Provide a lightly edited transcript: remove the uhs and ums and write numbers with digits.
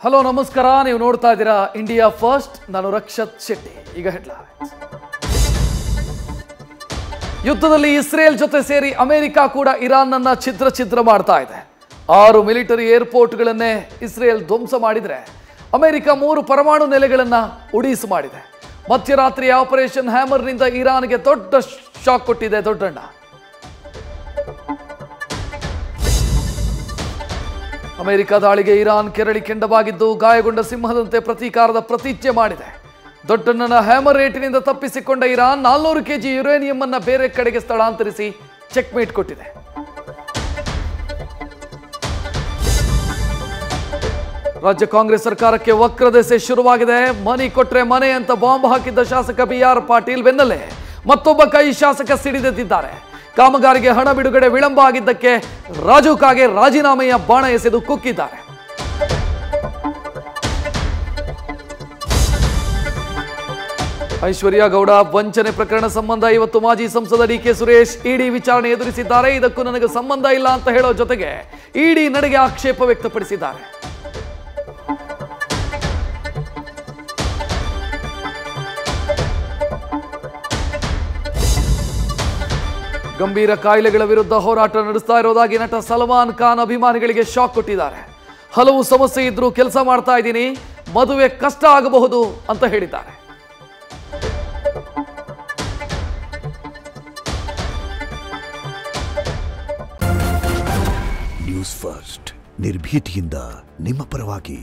Hello ನಮಸ್ಕಾರ, ನೀವು ನೋಡ್ತಾ ಇದ್ದೀರಾ ಇಂಡಿಯಾ ಫಸ್ಟ್. ನಾನು ರಕ್ಷತ್ ಶೆಟ್ಟಿ. ಈಗ ಹೆಡ್ಲೈನ್ಸ್. ಯುದ್ಧದಲ್ಲಿ ಇಸ್ರೇಲ್ ಜೊತೆ ಸೇರಿ ಅಮೆರಿಕ ಕೂಡ ಇರಾನ್ನನ್ನ ಛಿದ್ರ ಮಾಡ್ತಾ ಇದೆ. 6 ಮಿಲಿಟರಿ ಏರ್ಪೋರ್ಟ್ಗಳನ್ನೇ ಇಸ್ರೇಲ್ ಧ್ವಂಸ ಮಾಡಿದರೆ ಅಮೆರಿಕ 3 ಪರಮಾಣು ನೆಲೆಗಳನ್ನು ಉಡೀಸು ಮಾಡಿದೆ. ಮಧ್ಯರಾತ್ರಿ ಆಪರೇಷನ್ ಹ್ಯಾಮರ್ನಿಂದ ಇರಾನ್ಗೆ ದೊಡ್ಡ ಶಾಕ್ ಕೊಟ್ಟಿದೆ ದೊಡ್ಡಣ್ಣ. ಅಮೆರಿಕ ದಾಳಿಗೆ ಇರಾನ್ ಕೆರಳಿ ಕೆಂಡವಾಗಿದ್ದು ಗಾಯಗೊಂಡ ಸಿಂಹದಂತೆ ಪ್ರತೀಕಾರದ ಪ್ರತಿಜ್ಞೆ ಮಾಡಿದೆ. ದೊಡ್ಡಣ್ಣನ ಹ್ಯಾಮರ್ ರೇಟಿನಿಂದ ತಪ್ಪಿಸಿಕೊಂಡ ಇರಾನ್ 400 ಕೆಜಿ ಯುರೇನಿಯಂ ಅನ್ನು ಬೇರೆ ಕಡೆಗೆ ಸ್ಥಳಾಂತರಿಸಿ ಚೆಕ್ಮೇಟ್ ಕೊಟ್ಟಿದೆ. ರಾಜ್ಯ ಕಾಂಗ್ರೆಸ್ ಸರ್ಕಾರಕ್ಕೆ ವಕ್ರದೆಸೆ ಶುರುವಾಗಿದೆ. ಮನಿ ಕೊಟ್ರೆ ಮನೆ ಅಂತ ಬಾಂಬ್ ಹಾಕಿದ್ದ ಶಾಸಕ BR ಪಾಟೀಲ್ ಬೆನ್ನಲ್ಲೇ ಮತ್ತೊಬ್ಬ ಕೈ ಶಾಸಕ ಸಿಡಿದೆದ್ದಿದ್ದಾರೆ. ಕಾಮಗಾರಿಗೆ ಹಣ ಬಿಡುಗಡೆ ವಿಳಂಬ ಆಗಿದ್ದಕ್ಕೆ ರಾಜು ಕಾಗೆ ರಾಜೀನಾಮೆಯ ಬಾಣ ಎಸೆದು ಕುಕ್ಕಿದ್ದಾರೆ. ಐಶ್ವರ್ಯ ಗೌಡ ವಂಚನೆ ಪ್ರಕರಣ ಸಂಬಂಧ ಇವತ್ತು ಮಾಜಿ ಸಂಸದ DK ಸುರೇಶ್ ಇಡಿ ವಿಚಾರಣೆ ಎದುರಿಸಿದ್ದಾರೆ. ಇದಕ್ಕೂ ನನಗೆ ಸಂಬಂಧ ಇಲ್ಲ ಅಂತ ಹೇಳೋ ಜೊತೆಗೆ ಇಡಿ ನಡೆಗೆ ಆಕ್ಷೇಪ ವ್ಯಕ್ತಪಡಿಸಿದ್ದಾರೆ. ಗಂಭೀರ ಕಾಯಿಲೆಗಳ ವಿರುದ್ಧ ಹೋರಾಟ ನಡೆಸ್ತಾ ಇರೋದಾಗಿ ನಟ ಸಲ್ಮಾನ್ ಖಾನ್ ಅಭಿಮಾನಿಗಳಿಗೆ ಶಾಕ್ ಕೊಟ್ಟಿದ್ದಾರೆ. ಹಲವು ಸಮಸ್ಯೆ ಇದ್ರೂ ಕೆಲಸ ಮಾಡ್ತಾ ಇದ್ದೀನಿ, ಮದುವೆ ಕಷ್ಟ ಆಗಬಹುದು ಅಂತ ಹೇಳಿದ್ದಾರೆ. ನ್ಯೂಸ್ ಫಸ್ಟ್ ನಿರ್ಭೀತಿಯಿಂದ ನಿಮ್ಮ ಪರವಾಗಿ.